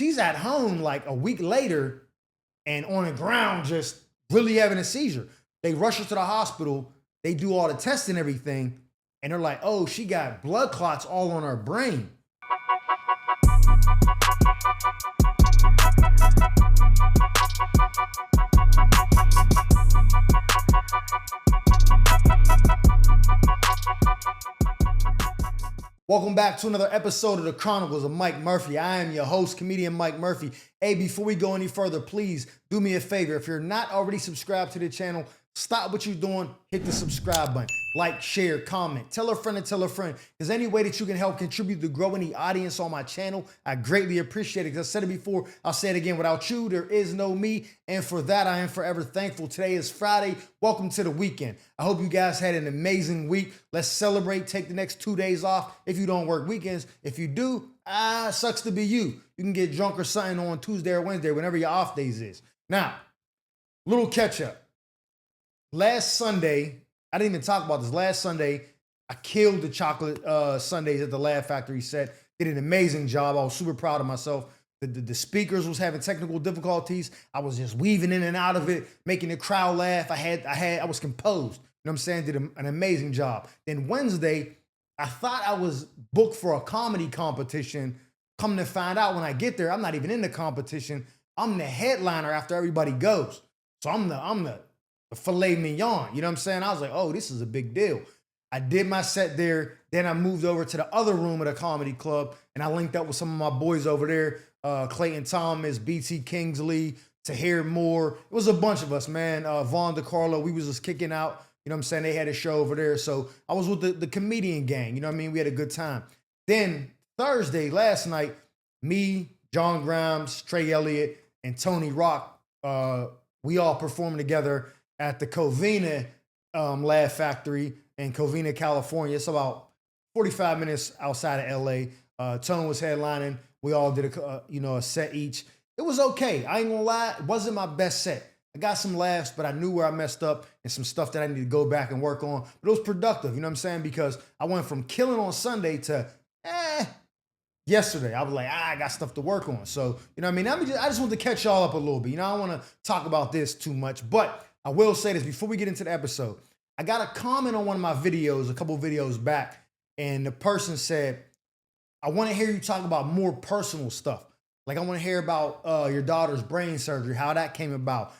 She's at home like a week later and on the ground just really having a seizure. They rush her to the hospital. They do all the tests and everything. And they're like, oh, she got blood clots all on her brain. Welcome back to another episode of the Chronicles of Mike Murphy. I am your host, comedian Mike Murphy. Hey, before we go any further, please do me a favor. If you're not already subscribed to the channel, stop what you're doing, hit the subscribe button. Like, share, comment, tell a friend and tell a friend. If there's any way that you can help contribute to growing the audience on my channel, I greatly appreciate it. Because I said it before, I'll say it again. Without you, there is no me. And for that, I am forever thankful. Today is Friday. Welcome to the weekend. I hope you guys had an amazing week. Let's celebrate. Take the next 2 days off if you don't work weekends. If you do, sucks to be you. You can get drunk or something on Tuesday or Wednesday, whenever your off days is. Now, little catch up. Last Sunday, I didn't even talk about this. Last Sunday, I killed the chocolate sundaes at the Laugh Factory set. Did an amazing job. I was super proud of myself. The speakers was having technical difficulties. I was just weaving in and out of it, making the crowd laugh. I was composed. You know what I'm saying? Did an amazing job. Then Wednesday, I thought I was booked for a comedy competition. Come to find out when I get there, I'm not even in the competition. I'm the headliner after everybody goes. So I'm the filet mignon, you know what I'm saying? I was like, oh, this is a big deal. I did my set there. Then I moved over to the other room of the comedy club, and I linked up with some of my boys over there, Clayton Thomas, BT Kingsley, Tahir Moore. It was a bunch of us, man. Vaughn DeCarlo, we was just kicking out. You know what I'm saying? They had a show over there. So I was with the comedian gang. You know what I mean? We had a good time. Then Thursday, last night, me, John Grimes, Trey Elliott, and Tony Rock, we all performed together at the Covina Laugh Factory in Covina, California. It's about 45 minutes outside of LA. Tone was headlining. We all did a set each. It was okay. I ain't gonna lie, it wasn't my best set. I got some laughs, but I knew where I messed up and some stuff that I need to go back and work on. But it was productive, you know what I'm saying? Because I went from killing on Sunday to yesterday. I was like, I got stuff to work on. So, you know what I mean? I just want to catch y'all up a little bit. You know, I don't want to talk about this too much, but I will say this before we get into the episode. I got a comment on one of my videos, a couple videos back, and the person said, I want to hear you talk about more personal stuff. Like, I want to hear about your daughter's brain surgery, how that came about.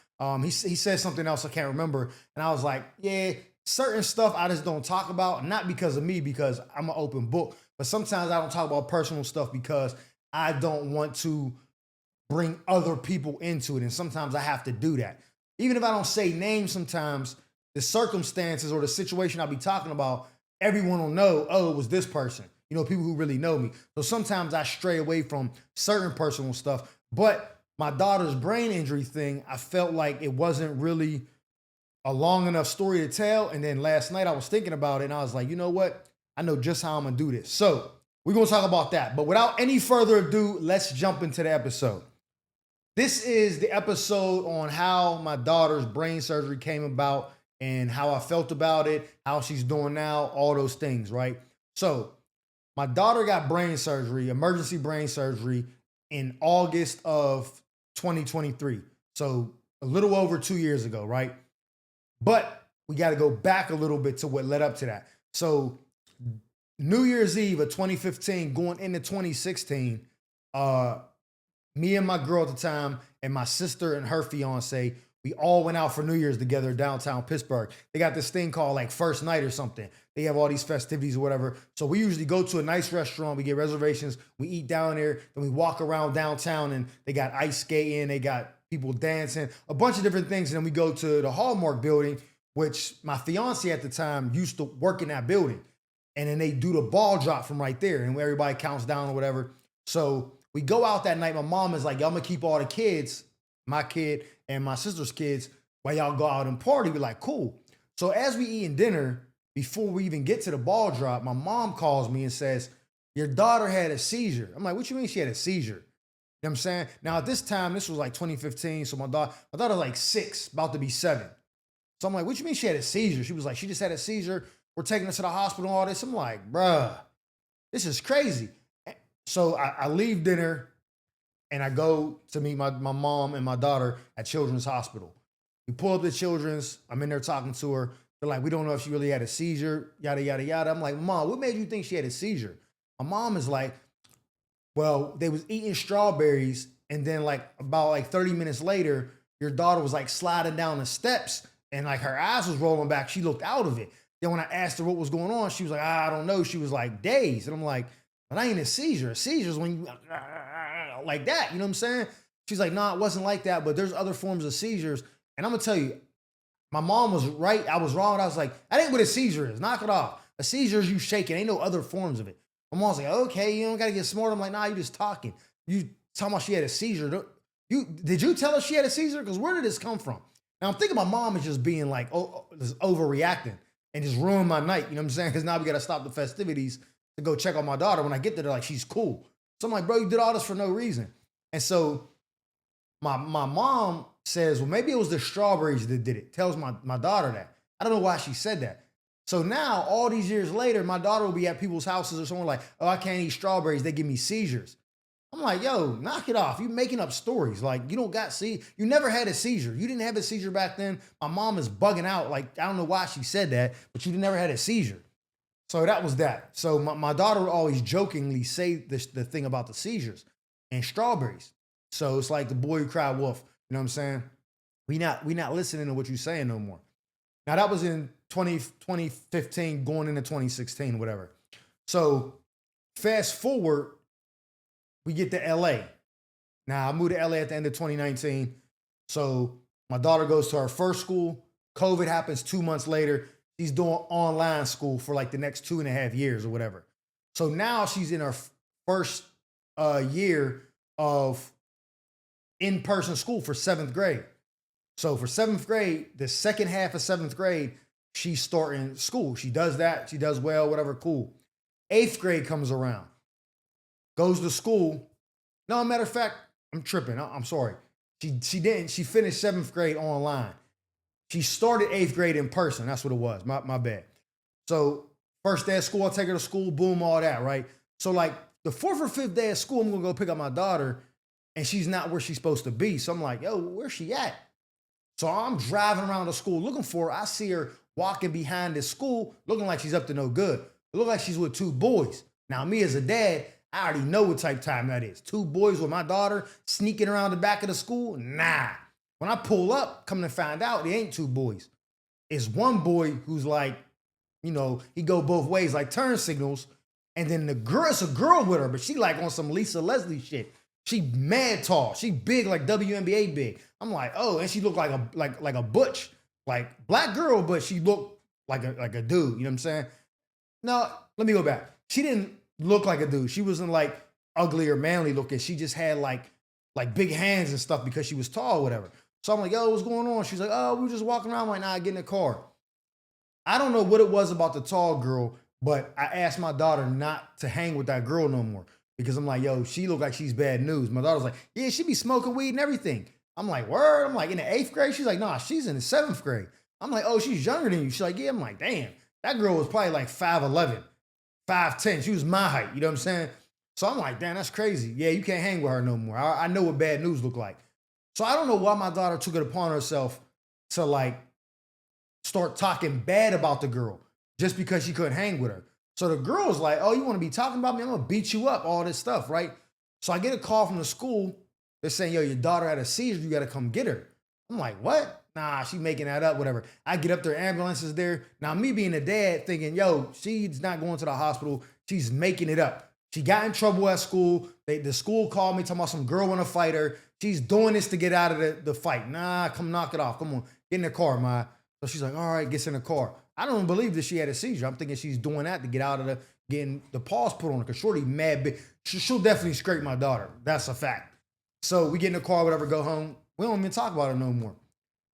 He said something else I can't remember. And I was like, yeah, certain stuff I just don't talk about, not because of me, because I'm an open book. But sometimes I don't talk about personal stuff because I don't want to bring other people into it. And sometimes I have to do that. Even if I don't say names, sometimes the circumstances or the situation I'll be talking about, everyone will know, oh, it was this person. You know, people who really know me. So sometimes I stray away from certain personal stuff. But my daughter's brain injury thing, I felt like it wasn't really a long enough story to tell. And then last night I was thinking about it and I was like, you know what? I know just how I'm going to do this. So we're going to talk about that. But without any further ado, let's jump into the episode. This is the episode on how my daughter's brain surgery came about and how I felt about it, how she's doing now, all those things, right? So my daughter got brain surgery, emergency brain surgery in August of 2023. So a little over 2 years ago, right? But we got to go back a little bit to what led up to that. So New Year's Eve of 2015, going into 2016, me and my girl at the time and my sister and her fiance, we all went out for New Year's together downtown Pittsburgh. They got this thing called like First Night or something. They have all these festivities or whatever. So we usually go to a nice restaurant. We get reservations. We eat down there. Then we walk around downtown and they got ice skating. They got people dancing, a bunch of different things. And then we go to the Hallmark building, which my fiance at the time used to work in that building. And then they do the ball drop from right there and everybody counts down or whatever. So we go out that night. My mom is like, I'm going to keep all the kids, my kid and my sister's kids, while y'all go out and party. We're like, cool. So as we eating dinner, before we even get to the ball drop, my mom calls me and says, your daughter had a seizure. I'm like, what you mean she had a seizure? You know what I'm saying? Now at this time, this was like 2015. So my daughter was like 6, about to be 7. So I'm like, what you mean she had a seizure? She was like, she just had a seizure. We're taking her to the hospital and all this. I'm like, bruh, this is crazy. So I leave dinner. and I go to meet my mom and my daughter at Children's Hospital. We pull up to Children's. I'm in there talking to her. They're like, we don't know if she really had a seizure, yada, yada, yada. I'm like, Mom, what made you think she had a seizure? My mom is like, well, they was eating strawberries, and then like about like 30 minutes later, your daughter was like sliding down the steps, and like her eyes was rolling back. She looked out of it. Then when I asked her what was going on, she was like, I don't know. She was like dazed. And I'm like, but I ain't a seizure. A seizure is when you like that. You know what I'm saying? She's like, no, it wasn't like that, but there's other forms of seizures. And I'm gonna tell you, my mom was right. I was wrong. I was like, that ain't what a seizure is. Knock it off. A seizure is you shaking. Ain't no other forms of it. My mom's like, okay, you don't gotta get smart. I'm like, nah, you just talking. You talking about she had a seizure. Did you tell her she had a seizure? Because where did this come from? Now I'm thinking my mom is just being like, just overreacting and just ruin my night. You know what I'm saying? Because now we gotta stop the festivities to go check on my daughter. When I get there, they're like, she's cool. So I'm like, bro, you did all this for no reason. And so my mom says, well, maybe it was the strawberries that did it. Tells my daughter that. I don't know why she said that. So now, all these years later, my daughter will be at people's houses or someone like, oh, I can't eat strawberries. They give me seizures. I'm like, yo, knock it off. You making up stories. Like, you don't got you never had a seizure. You didn't have a seizure back then. My mom is bugging out. Like, I don't know why she said that, but you never had a seizure. So that was that. So my daughter would always jokingly say the thing about the seizures and strawberries. So it's like the boy who cried wolf. You know what I'm saying? We not listening to what you're saying no more. Now that was in 2015 going into 2016, whatever. So fast forward, we get to LA. Now I moved to LA at the end of 2019. So my daughter goes to her first school. COVID happens 2 months later. She's doing online school for like the next 2.5 years or whatever. So now she's in her first year of in-person school for 7th grade. So for 7th grade, the second half of 7th grade, she's starting school. She does that. She does well, whatever, cool. 8th grade comes around, goes to school. No, matter of fact, I'm tripping. I'm sorry. She didn't. She finished 7th grade online. She started 8th grade in person. That's what it was. My bad. So first day of school, I take her to school, boom, all that, right? So like the 4th or 5th day of school, I'm going to go pick up my daughter, and she's not where she's supposed to be. So I'm like, yo, where's she at? So I'm driving around the school looking for her. I see her walking behind the school, looking like she's up to no good. It looked like she's with 2 boys. Now, me as a dad, I already know what type of time that is. 2 boys with my daughter sneaking around the back of the school? Nah. When I pull up, come to find out, it ain't 2 boys. It's one boy who's like, you know, he go both ways, like turn signals. And then the girl, it's a girl with her, but she like on some Lisa Leslie shit. She mad tall. She big, like WNBA big. I'm like, oh, and she looked like a butch, like black girl, but she looked like a dude. You know what I'm saying? No, let me go back. She didn't look like a dude. She wasn't like ugly or manly looking. She just had like big hands and stuff because she was tall or whatever. So I'm like, yo, what's going on? She's like, oh, we were just walking around. I'm like, nah, get in the car. I don't know what it was about the tall girl, but I asked my daughter not to hang with that girl no more. Because I'm like, yo, she look like she's bad news. My daughter's like, yeah, she be smoking weed and everything. I'm like, word? I'm like, in the 8th grade? She's like, nah, she's in the 7th grade. I'm like, oh, she's younger than you. She's like, yeah. I'm like, damn, that girl was probably like 5'11", 5'10". She was my height. You know what I'm saying? So I'm like, damn, that's crazy. Yeah, you can't hang with her no more. I know what bad news look like. So I don't know why my daughter took it upon herself to like start talking bad about the girl just because she couldn't hang with her. So the girl's like, oh, you want to be talking about me? I'm going to beat you up, all this stuff, right? So I get a call from the school. They're saying, yo, your daughter had a seizure. You got to come get her. I'm like, what? Nah, she making that up, whatever. I get up there, ambulance is there. Now, me being a dad thinking, yo, she's not going to the hospital. She's making it up. She got in trouble at school. The school called me talking about some girl want to fight her. She's doing this to get out of the fight. Nah, come knock it off. Come on, get in the car, Ma. So she's like, all right, gets in the car. I don't believe that she had a seizure. I'm thinking she's doing that to get out of getting the paws put on her because Shorty mad big. She'll definitely scrape my daughter. That's a fact. So we get in the car, whatever, go home. We don't even talk about it no more.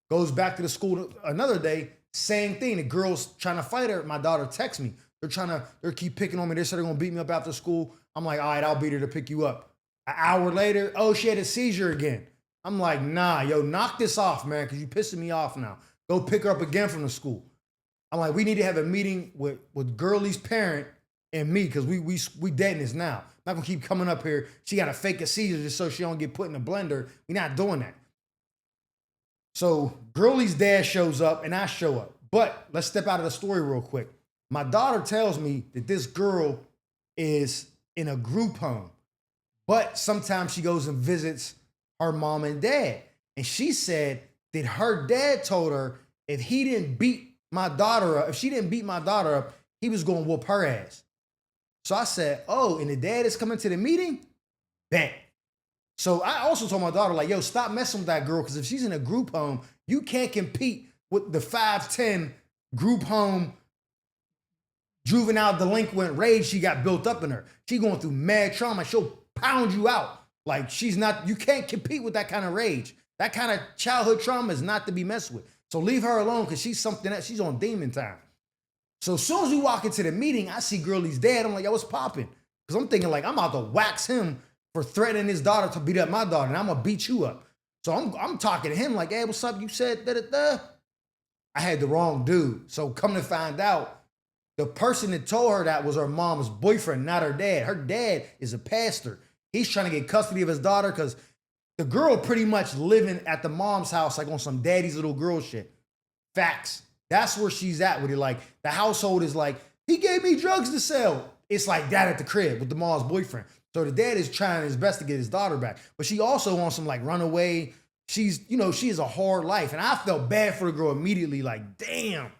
Goes back to the school another day, same thing. The girls trying to fight her. My daughter texts me. They keep picking on me. They said they're going to beat me up after school. I'm like, all right, I'll beat her to pick you up. An hour later, oh, she had a seizure again. I'm like, nah, yo, knock this off, man, because you pissing me off now. Go pick her up again from the school. I'm like, we need to have a meeting with Girlie's parent and me, because we dead in this now. I'm not gonna keep coming up here. She got to fake a seizure just so she don't get put in a blender. We're not doing that. So Girlie's dad shows up and I show up. But let's step out of the story real quick. My daughter tells me that this girl is in a group home, but sometimes she goes and visits her mom and dad. And she said that her dad told her if he didn't beat my daughter up, if she didn't beat my daughter up, he was going to whoop her ass. So I said, oh, and the dad is coming to the meeting? Bet. So I also told my daughter, like, yo, stop messing with that girl, because if she's in a group home, you can't compete with the 5'10" group home juvenile delinquent rage she got built up in her. She going through mad trauma. She'll pound you out. Like, you can't compete with that kind of rage. That kind of childhood trauma is not to be messed with. So leave her alone, because she's something else. She's on demon time. So as soon as we walk into the meeting, I see Girlie's dad. I'm like, yo, what's popping? Because I'm thinking, like, I'm about to wax him for threatening his daughter to beat up my daughter, and I'm going to beat you up. So I'm talking to him like, hey, what's up? You said da-da-da. I had the wrong dude. So come to find out, the person that told her that was her mom's boyfriend, not her dad. Her dad is a pastor. He's trying to get custody of his daughter because the girl pretty much living at the mom's house like on some daddy's little girl shit. Facts. That's where she's at with it. Like, the household is like, he gave me drugs to sell. It's like that at the crib with the mom's boyfriend. So the dad is trying his best to get his daughter back. But she also wants some like runaway. She has a hard life. And I felt bad for the girl immediately. Like, damn,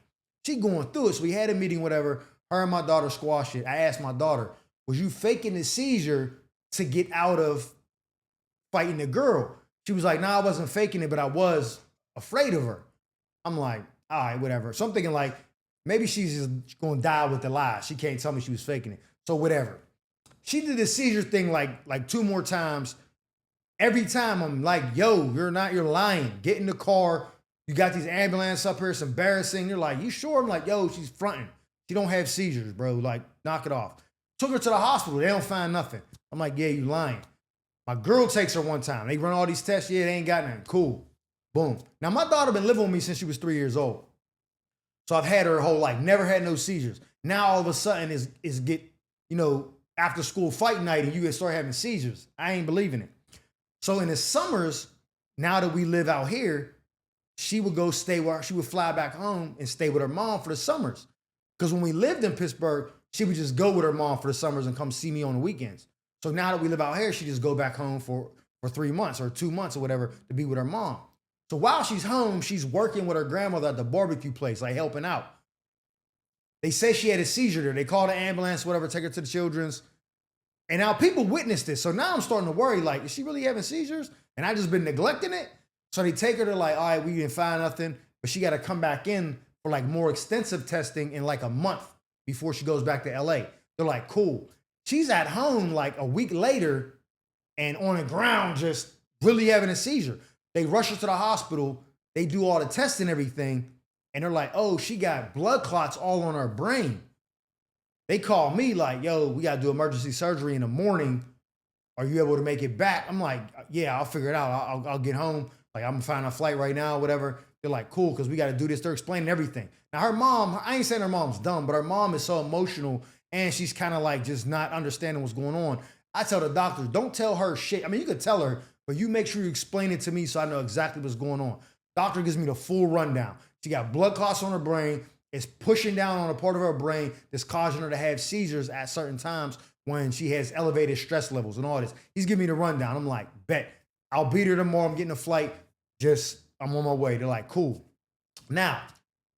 she going through it. So we had a meeting, whatever. Her and my daughter squashed it. I asked my daughter, was you faking the seizure to get out of fighting the girl? She was like, nah, I wasn't faking it, but I was afraid of her. I'm like, all right, whatever. So I'm thinking like, maybe she's just going to die with the lie. She can't tell me she was faking it. So whatever. She did the seizure thing like 2 more times. Every time I'm like, yo, you're lying. Get in the car. You got these ambulance up here. It's embarrassing. You're like, you sure? I'm like, yo, she's fronting. She don't have seizures, bro. Like, knock it off. Took her to the hospital. They don't find nothing. I'm like, yeah, you lying. My girl takes her one time. They run all these tests. Yeah, they ain't got nothing. Cool. Boom. Now, my daughter been living with me since she was 3 years old. So I've had her whole life. Never had no seizures. Now, all of a sudden, is get, after school fight night and you start having seizures. I ain't believing it. So in the summers, now that we live out here, she would fly back home and stay with her mom for the summers. Because when we lived in Pittsburgh, she would just go with her mom for the summers and come see me on the weekends. So now that we live out here, she just go back home for 3 months or 2 months or whatever to be with her mom. So while she's home, she's working with her grandmother at the barbecue place, like helping out. They say she had a seizure there. They called the ambulance, whatever, take her to the children's. And now people witnessed this. So now I'm starting to worry, like, is she really having seizures? And I just been neglecting it. So they take her to like, all right, we didn't find nothing, but she got to come back in for like more extensive testing in like a month before she goes back to LA. They're like, cool. She's at home like a week later and on the ground just really having a seizure. They rush her to the hospital. They do all the tests and everything. And they're like, oh, she got blood clots all on her brain. They call me like, yo, we got to do emergency surgery in the morning. Are you able to make it back? I'm like, yeah, I'll figure it out. I'll get home. Like, I'm going to find a flight right now, whatever. They're like, cool, because we got to do this. They're explaining everything. Now, her mom, I ain't saying her mom's dumb, but her mom is so emotional and she's kind of like just not understanding what's going on. I tell the doctor, don't tell her shit. I mean, you could tell her, but you make sure you explain it to me so I know exactly what's going on. Doctor gives me the full rundown. She got blood clots on her brain. It's pushing down on a part of her brain that's causing her to have seizures at certain times when she has elevated stress levels and all this. He's giving me the rundown. I'm like, bet. I'll beat her tomorrow. I'm getting a flight. I'm on my way. They're like, cool. Now,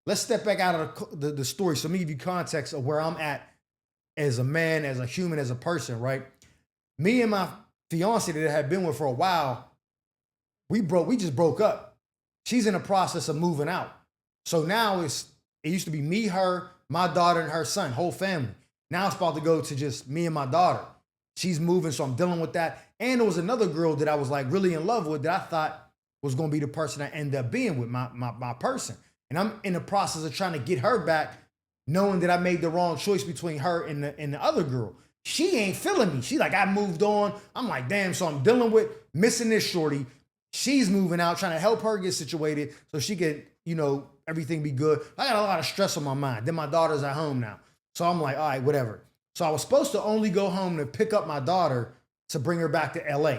let's step back out of the story. So let me give you context of where I'm at as a man, as a human, as a person, right? Me and my fiance that I had been with for a while, we just broke up. She's in the process of moving out. So now it used to be me, her, my daughter, and her son, whole family. Now it's about to go to just me and my daughter. She's moving, so I'm dealing with that. And there was another girl that I was like really in love with that I thought was going to be the person I ended up being with, my person. And I'm in the process of trying to get her back, knowing that I made the wrong choice between her and the other girl. She ain't feeling me. She like, I moved on. I'm like, damn, so I'm dealing with missing this shorty. She's moving out, trying to help her get situated so she could, everything be good. I got a lot of stress on my mind. Then my daughter's at home now. So I'm like, all right, whatever. So I was supposed to only go home to pick up my daughter to bring her back to LA.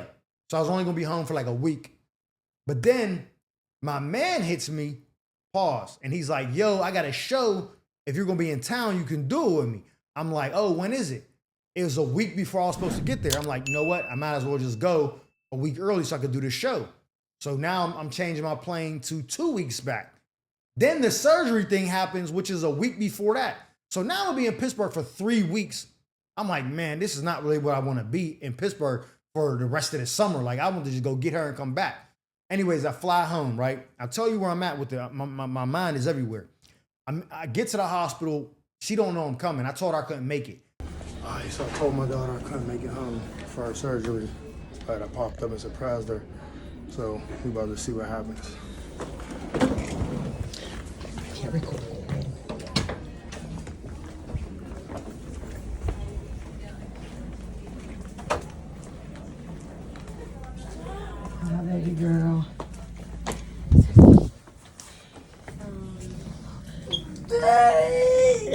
So I was only gonna be home for like a week. But then my man hits me, pause, and he's like, yo, I got a show. If you're gonna be in town, you can do it with me. I'm like, oh, when is it? It was a week before I was supposed to get there. I'm like, you know what? I might as well just go a week early so I could do the show. So now I'm changing my plane to 2 weeks back. Then the surgery thing happens, which is a week before that. So now I'll be in Pittsburgh for 3 weeks. I'm like, man, this is not really what I want to be in Pittsburgh for the rest of the summer. Like, I want to just go get her and come back. Anyways, I fly home, right? I'll tell you where I'm at with it. My mind is everywhere. I get to the hospital. She don't know I'm coming. I told her I couldn't make it. All right, so I told my daughter I couldn't make it home for her surgery. But I popped up and surprised her. So we about to see what happens. Can't record. Oh, baby girl. Daddy!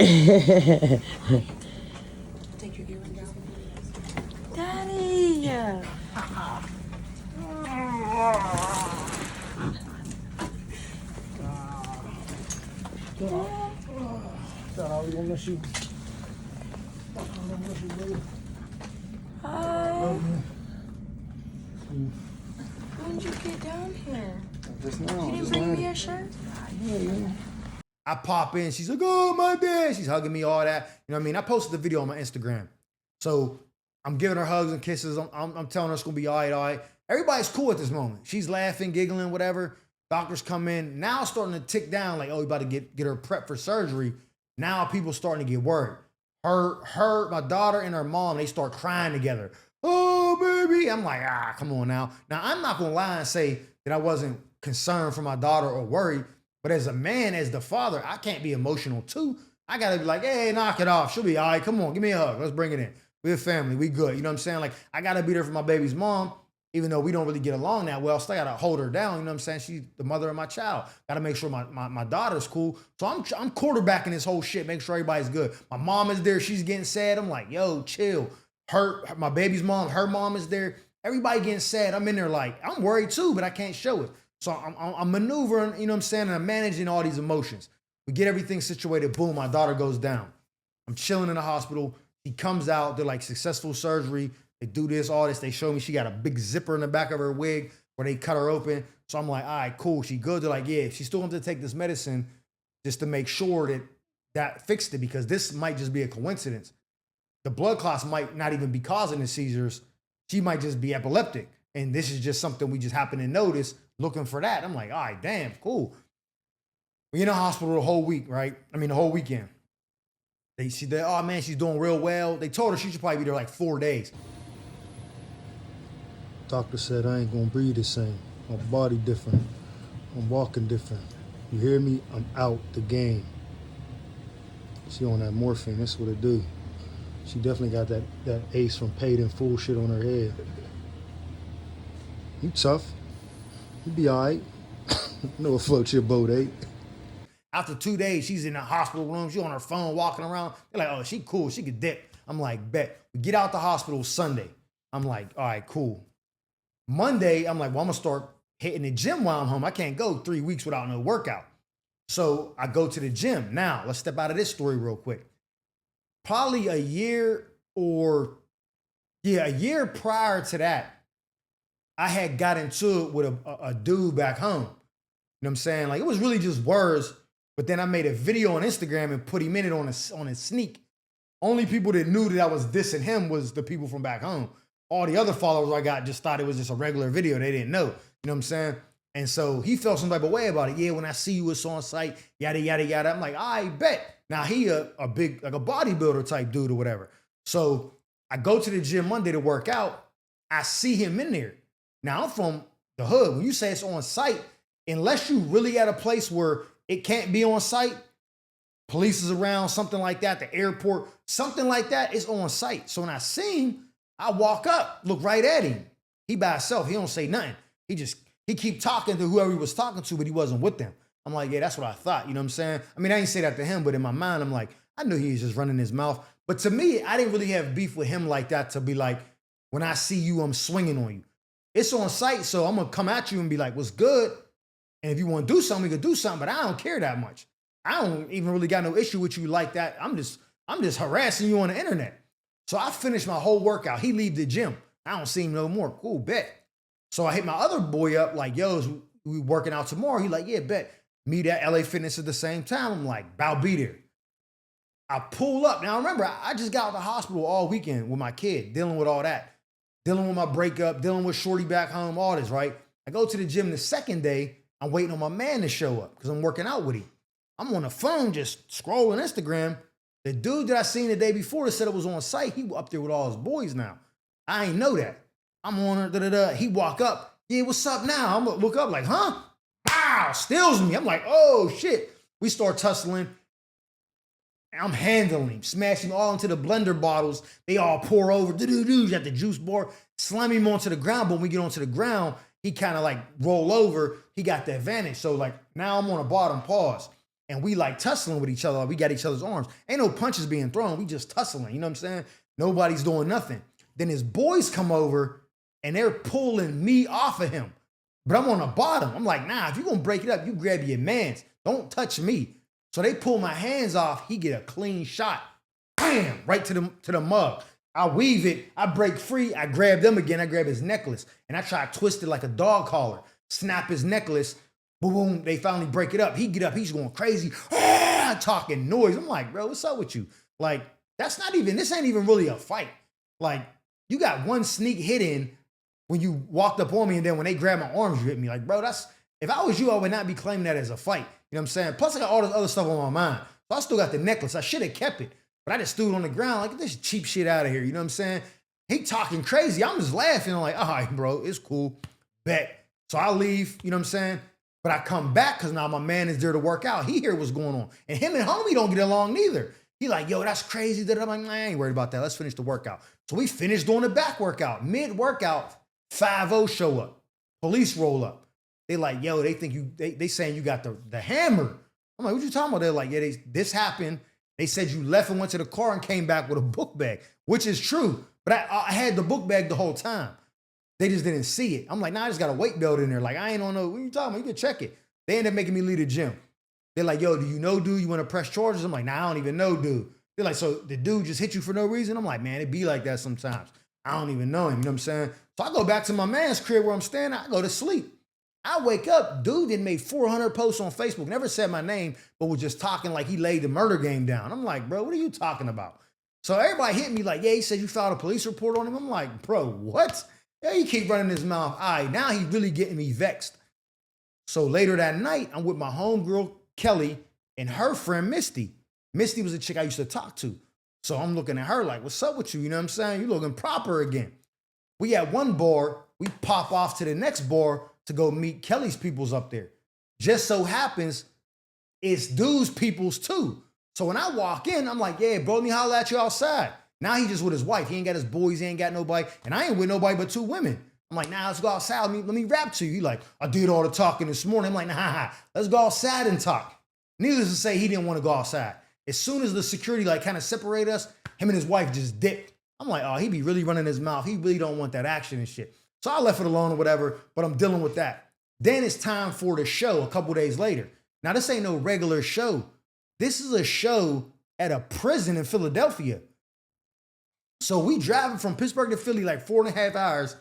Take your earring down. Daddy! Thought I was gonna let you. Hi. When did you get down here? Just now. You didn't bring me a shirt? Yeah. I pop in. She's like, oh, my dad. She's hugging me, all that. You know what I mean? I posted the video on my Instagram. So I'm giving her hugs and kisses. I'm telling her it's going to be all right, all right. Everybody's cool at this moment. She's laughing, giggling, whatever. Doctors come in. Now it's starting to tick down like, oh, we about to get her prepped for surgery. Now people starting to get worried. My daughter and her mom, they start crying together. Oh, baby. I'm like, come on now. Now, I'm not going to lie and say that I wasn't concerned for my daughter or worried. But as a man, as the father, I can't be emotional too. I got to be like, hey, knock it off. She'll be all right. Come on, give me a hug. Let's bring it in. We're a family. We good. You know what I'm saying? Like, I got to be there for my baby's mom, even though we don't really get along that well. Still got to hold her down. You know what I'm saying? She's the mother of my child. Got to make sure my daughter's cool. So I'm quarterbacking this whole shit, make sure everybody's good. My mom is there. She's getting sad. I'm like, yo, chill. My baby's mom, her mom is there. Everybody getting sad. I'm in there like, I'm worried too, but I can't show it. So I'm maneuvering, you know what I'm saying? And I'm managing all these emotions. We get everything situated. Boom, my daughter goes down. I'm chilling in the hospital. She comes out. They're like, successful surgery. They do this, all this. They show me she got a big zipper in the back of her wig where they cut her open. So I'm like, all right, cool. She good. They're like, yeah, she's still going to take this medicine just to make sure that fixed it, because this might just be a coincidence. The blood clots might not even be causing the seizures. She might just be epileptic. And this is just something we just happen to notice looking for that. I'm like, all right, damn, cool. We're in the hospital the whole week, right? I mean, the whole weekend. They see that, oh man, she's doing real well. They told her she should probably be there like 4 days. Doctor said I ain't gonna breathe the same. My body different. I'm walking different. You hear me? I'm out the game. She on that morphine, that's what it do. She definitely got that ace from Paid in Full shit on her head. You tough. You be all right. No, what floats your boat, eh? After 2 days, she's in the hospital room. She on her phone walking around. They're like, oh, she cool. She could dip. I'm like, bet. We get out the hospital Sunday. I'm like, all right, cool. Monday, I'm like, well, I'm going to start hitting the gym while I'm home. I can't go 3 weeks without no workout. So I go to the gym. Now, let's step out of this story real quick. Probably a year prior to that, I had got into it with a dude back home. You know what I'm saying? Like, it was really just words, but then I made a video on Instagram and put him in it on a sneak. Only people that knew that I was dissing him was the people from back home. All the other followers I got just thought it was just a regular video. They didn't know. You know what I'm saying? And so he felt some type of way about it. Yeah, when I see you, it's on site, yada, yada, yada. I'm like, I bet. Now he a big, like a bodybuilder type dude or whatever. So I go to the gym Monday to work out. I see him in there. Now I'm from the hood. When you say it's on site, unless you really at a place where it can't be on site, police is around, something like that, the airport, something like that, it's on site. So when I see him, I walk up, look right at him. He by himself, he don't say nothing. He keep talking to whoever he was talking to, but he wasn't with them. I'm like, yeah, that's what I thought. You know what I'm saying? I mean, I didn't say that to him, but in my mind, I'm like, I knew he was just running his mouth. But to me, I didn't really have beef with him like that to be like, when I see you, I'm swinging on you. It's on site, so I'm going to come at you and be like, what's good? And if you want to do something, we can do something, but I don't care that much. I don't even really got no issue with you like that. I'm just harassing you on the internet. So I finished my whole workout. He leave the gym. I don't see him no more. Cool, bet. So I hit my other boy up like, yo, we working out tomorrow? He like, yeah, bet. Meet at LA Fitness at the same time. I'm like, I'll be there. I pull up. Now remember, I just got out of the hospital all weekend with my kid, dealing with all that. Dealing with my breakup, dealing with Shorty back home, all this, right? I go to the gym the second day. I'm waiting on my man to show up because I'm working out with him. I'm on the phone just scrolling Instagram. The dude that I seen the day before that said it was on site, he up there with all his boys now. I ain't know that. I'm on her, He walk up. Yeah, what's up now? I'm gonna look up like, huh? Wow, steals me. I'm like, oh shit. We start tussling. I'm handling him, smashing all into the blender bottles. They all pour over. He's at the juice bar, slam him onto the ground. But when we get onto the ground, he kind of like roll over. He got the advantage. So like now I'm on a bottom pause. And we like tussling with each other. We got each other's arms. Ain't no punches being thrown. We just tussling. You know what I'm saying? Nobody's doing nothing. Then his boys come over and they're pulling me off of him. But I'm on the bottom. I'm like, nah, if you're going to break it up, you grab your mans. Don't touch me. So they pull my hands off. He get a clean shot. Bam! Right to the mug. I weave it. I break free. I grab them again. I grab his necklace. And I try to twist it like a dog collar. Snap his necklace. Boom, boom. They finally break it up. He get up. He's going crazy. Talking noise. I'm like, bro, what's up with you? Like, this ain't even really a fight. Like, you got one sneak hit in when you walked up on me, and then when they grabbed my arms, you hit me. Like, bro, if I was you, I would not be claiming that as a fight. You know what I'm saying? Plus, I got all this other stuff on my mind. So I still got the necklace. I should have kept it. But I just threw it on the ground like, get this cheap shit out of here. You know what I'm saying? He talking crazy. I'm just laughing. I'm like, all right, bro, it's cool. Bet. So I leave, you know what I'm saying? But I come back because now my man is there to work out. He hear what's going on. And him and homie don't get along neither. He like, yo, that's crazy. I'm like, I ain't worried about that. Let's finish the workout. So we finished doing the back workout. Mid-workout, 5-0 show up. Police roll up. They like, yo, they think they saying you got the hammer. I'm like, what you talking about? They're like, yeah, this happened. They said you left and went to the car and came back with a book bag, which is true. But I had the book bag the whole time. They just didn't see it. I'm like, nah, I just got a weight belt in there. Like, I ain't on no, what you talking about? You can check it. They ended up making me leave the gym. They're like, yo, do you know dude? You want to press charges? I'm like, nah, I don't even know dude. They're like, so the dude just hit you for no reason? I'm like, man, it be like that sometimes. I don't even know him, you know what I'm saying? So I go back to my man's crib where I'm staying. I go to sleep. I wake up, dude did made 400 posts on Facebook, never said my name, but was just talking like he laid the murder game down. I'm like, bro, what are you talking about? So everybody hit me like, yeah, he said you filed a police report on him. I'm like, bro, what? Yeah, he keep running his mouth. All right, now he's really getting me vexed. So later that night, I'm with my homegirl, Kelly, and her friend, Misty. Misty was a chick I used to talk to. So I'm looking at her like, what's up with you? You know what I'm saying? You looking proper again. We at one bar, we pop off to the next bar to go meet Kelly's peoples up there. Just so happens, it's dude's peoples too. So when I walk in, I'm like, yeah, bro, let me holler at you outside. Now he just with his wife. He ain't got his boys, he ain't got nobody. And I ain't with nobody but 2 women. I'm like, nah, let's go outside. Let me rap to you. He like, I did all the talking this morning. I'm like, nah, let's go outside and talk. Needless to say, he didn't want to go outside. As soon as the security like kind of separate us, him and his wife just dipped. I'm like, oh, he be really running his mouth. He really don't want that action and shit. So I left it alone or whatever, but I'm dealing with that. Then it's time for the show a couple days later. Now, this ain't no regular show. This is a show at a prison in Philadelphia. So we driving from Pittsburgh to Philly like 4.5 hours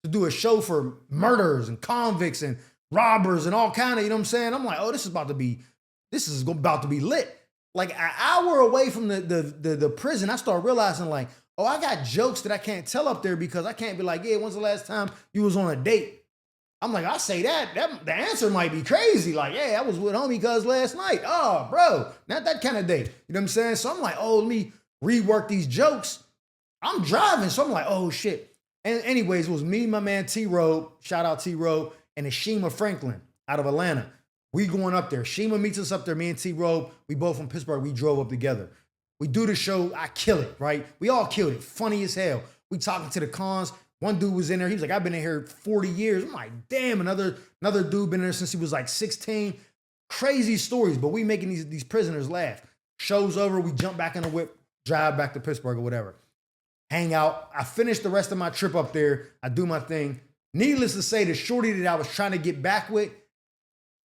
to do a show for murderers and convicts and robbers and all kind of, you know what I'm saying? I'm like, oh, this is about to be lit. Like an hour away from the prison, I start realizing like, oh, I got jokes that I can't tell up there because I can't be like, yeah, when's the last time you was on a date? I'm like, I say that the answer might be crazy. Like, yeah, I was with homie cuz last night. Oh, bro, not that kind of date. You know what I'm saying? So I'm like, oh, let me rework these jokes. I'm driving, so I'm like, oh, shit. And anyways, it was me, my man T-Robe, shout out T-Robe, and Ashima Franklin out of Atlanta. We going up there. Shima meets us up there, me and T-Robe. We both from Pittsburgh. We drove up together. We do the show. I kill it, right? We all killed it. Funny as hell. We talking to the cons. One dude was in there. He was like, I've been in here 40 years. I'm like, damn, another dude been in there since he was like 16. Crazy stories, but we making these prisoners laugh. Show's over, we jump back in the whip, drive back to Pittsburgh or whatever. Hang out. I finished the rest of my trip up there. I do my thing. Needless to say, the shorty that I was trying to get back with,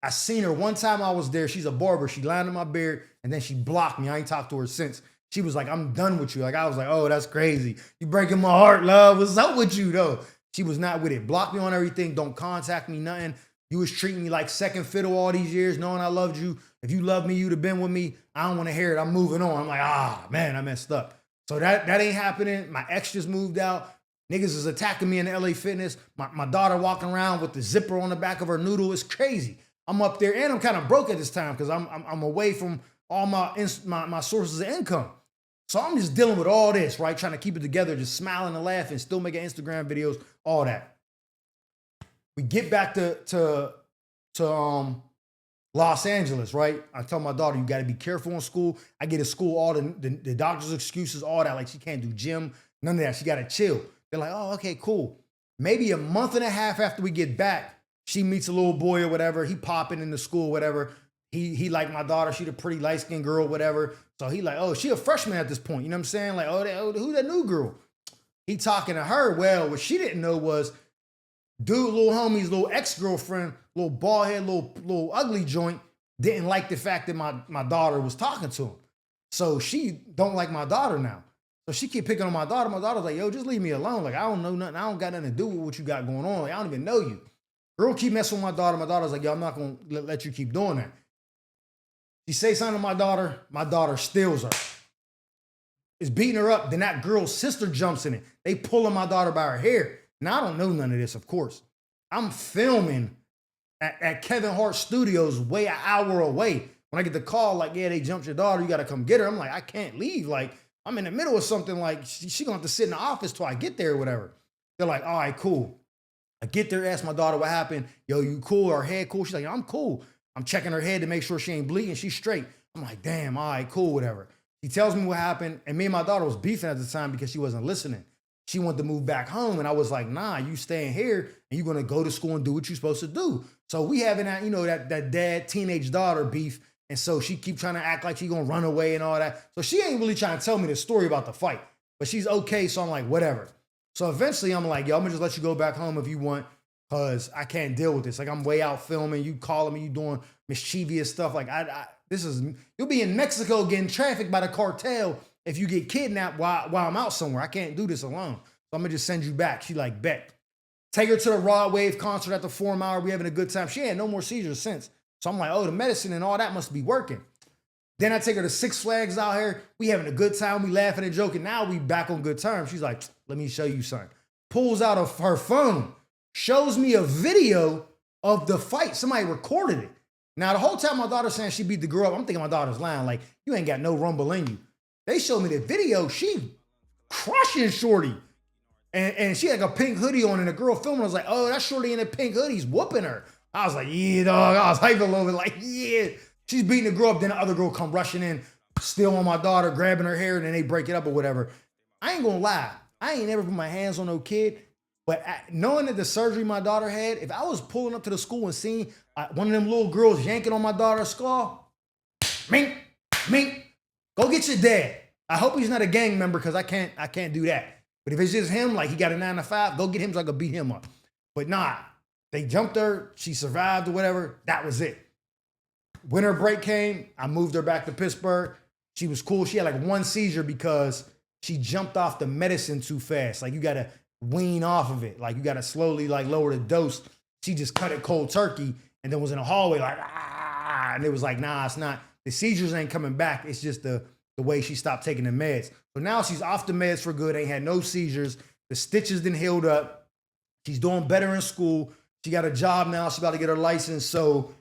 I seen her one time I was there. She's a barber. She lined my beard and then she blocked me. I ain't talked to her since. She was like, I'm done with you. Like, I was like, oh, that's crazy. You breaking my heart, love. What's up with you, though? She was not with it. Blocked me on everything. Don't contact me, nothing. You was treating me like second fiddle all these years, knowing I loved you. If you loved me, you'd have been with me. I don't want to hear it. I'm moving on. I'm like, man, I messed up. So that ain't happening. My ex just moved out. Niggas is attacking me in LA Fitness. My daughter walking around with the zipper on the back of her noodle. It's crazy. I'm up there and I'm kind of broke at this time because I'm away from all my sources of income. So I'm just dealing with all this, right? Trying to keep it together, just smiling and laughing, still making Instagram videos, all that. We get back to Los Angeles, right? I tell my daughter, you got to be careful in school. I get at school all the doctor's excuses, all that. Like she can't do gym, none of that. She got to chill. They're like, oh, okay, cool. Maybe a month and a half after we get back, she meets a little boy or whatever. He popping into school, whatever. He like my daughter. She the pretty light-skinned girl, whatever. So he like, oh, she a freshman at this point. You know what I'm saying? Like, who that new girl? He talking to her. Well, what she didn't know was dude, little homie's little ex-girlfriend, little bald head, little ugly joint, didn't like the fact that my daughter was talking to him. So she don't like my daughter now. So she keep picking on my daughter. My daughter's like, yo, just leave me alone. Like, I don't know nothing. I don't got nothing to do with what you got going on. Like, I don't even know you. Girl keep messing with my daughter. My daughter's like, yo, I'm not going to let you keep doing that. She say something to my daughter steals her. Is beating her up. Then that girl's sister jumps in it. They pulling my daughter by her hair. Now, I don't know none of this, of course. I'm filming at Kevin Hart Studios way an hour away. When I get the call, like, yeah, they jumped your daughter. You got to come get her. I'm like, I can't leave. Like, I'm in the middle of something. Like, she going to have to sit in the office till I get there or whatever. They're like, all right, cool. I get there, ask my daughter what happened. Yo, you cool? Her head cool? She's like, I'm cool. I'm checking her head to make sure she ain't bleeding. She's straight. I'm like, damn, all right, cool, whatever. He tells me what happened. And me and my daughter was beefing at the time because she wasn't listening. She wanted to move back home. And I was like, nah, you staying here and you're going to go to school and do what you're supposed to do. So we having that, that dad, teenage daughter beef. And so she keep trying to act like she going to run away and all that. So she ain't really trying to tell me the story about the fight, but she's okay. So I'm like, whatever. So eventually I'm like, yo, I'm gonna just let you go back home if you want, cause I can't deal with this. Like I'm way out filming, you calling me, you doing mischievous stuff. Like you'll be in Mexico getting trafficked by the cartel if you get kidnapped while I'm out somewhere. I can't do this alone. So I'm gonna just send you back. She like, bet. Take her to the Rod Wave concert at the Forum Hour. We having a good time. She had no more seizures since. So I'm like, oh, the medicine and all that must be working. Then I take her to Six Flags out here. We having a good time. We laughing and joking. Now we back on good terms. She's like, let me show you something. Pulls out of her phone, shows me a video of the fight. Somebody recorded it. Now, the whole time my daughter's saying she beat the girl up, I'm thinking my daughter's lying. Like, you ain't got no rumble in you. They showed me the video. She crushing Shorty. And she had like a pink hoodie on, and the girl filming was like, oh, that's Shorty in a pink hoodie. He's whooping her. I was like, yeah, dog. I was hyping a little bit like, yeah. She's beating the girl up. Then the other girl come rushing in, still on my daughter, grabbing her hair, and then they break it up or whatever. I ain't gonna lie. I ain't never put my hands on no kid. But knowing that the surgery my daughter had, if I was pulling up to the school and seeing one of them little girls yanking on my daughter's skull, mink, go get your dad. I hope he's not a gang member because I can't do that. But if it's just him, like he got a 9 to 5, go get him so I can beat him up. But nah, they jumped her, she survived or whatever. That was it. Winter break came, I moved her back to Pittsburgh. She was cool. She had like one seizure because she jumped off the medicine too fast. Like you gotta wean off of it. Like you gotta slowly like lower the dose. She just cut it cold turkey and then was in the hallway like, and it was like, nah, it's not. The seizures ain't coming back. It's just the way she stopped taking the meds. So now she's off the meds for good. Ain't had no seizures. The stitches done healed up. She's doing better in school. She got a job now. She's about to get her license. So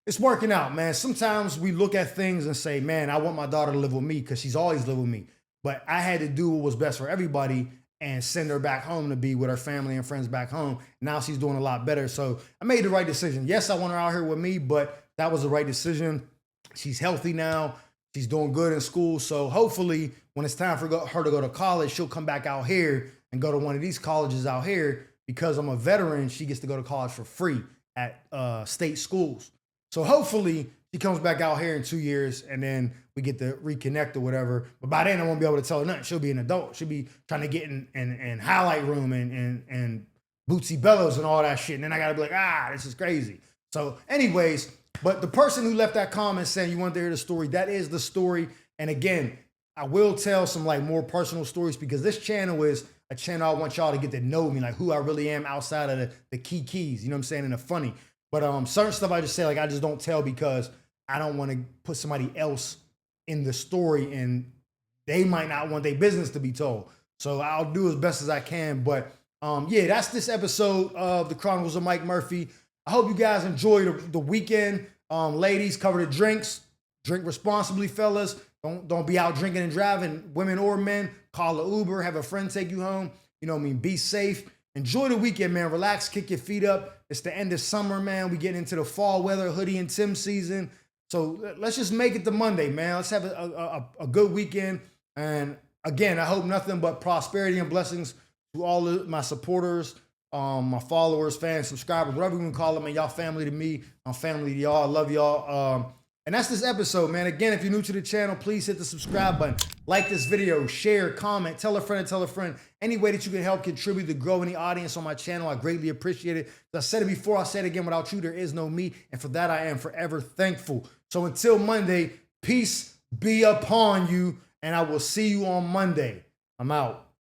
it's working out, man. Sometimes we look at things and say, man, I want my daughter to live with me because she's always lived with me. But I had to do what was best for everybody and send her back home to be with her family and friends back home. Now she's doing a lot better. So I made the right decision. Yes, I want her out here with me, but that was the right decision. She's healthy now. She's doing good in school. So hopefully when it's time for her to go to college, she'll come back out here and go to one of these colleges out here. Because I'm a veteran, she gets to go to college for free at state schools. So hopefully She comes back out here in 2 years, and then we get to reconnect or whatever. But by then, I won't be able to tell her nothing. She'll be an adult. She'll be trying to get in highlight room and Bootsy Bellows and all that shit. And then I gotta be like, this is crazy. So, anyways, but the person who left that comment saying you want to hear the story, that is the story. And again, I will tell some like more personal stories because this channel is a channel I want y'all to get to know me, like who I really am outside of the keys, you know what I'm saying, and the funny. But certain stuff I just say, like I just don't tell because I don't want to put somebody else in the story and they might not want their business to be told. So I'll do as best as I can. But yeah, that's this episode of the Chronicles of Mike Murphy. I hope you guys enjoy the weekend. Ladies, cover the drinks. Drink responsibly, fellas. Don't be out drinking and driving, women or men. Call an Uber, have a friend take you home. You know what I mean? Be safe. Enjoy the weekend, man. Relax, kick your feet up. It's the end of summer, man. We get into the fall weather, hoodie and Tim season. So let's just make it to Monday, man. Let's have a good weekend. And again, I hope nothing but prosperity and blessings to all of my supporters, my followers, fans, subscribers, whatever you can call them, man. Y'all family to me. I'm family to y'all. I love y'all. And that's this episode, man. Again, if you're new to the channel, please hit the subscribe button. Like this video, share, comment, tell a friend and tell a friend. Any way that you can help contribute to growing the audience on my channel, I greatly appreciate it. As I said it before, I said it again, without you, there is no me. And for that, I am forever thankful. So until Monday, peace be upon you. And I will see you on Monday. I'm out.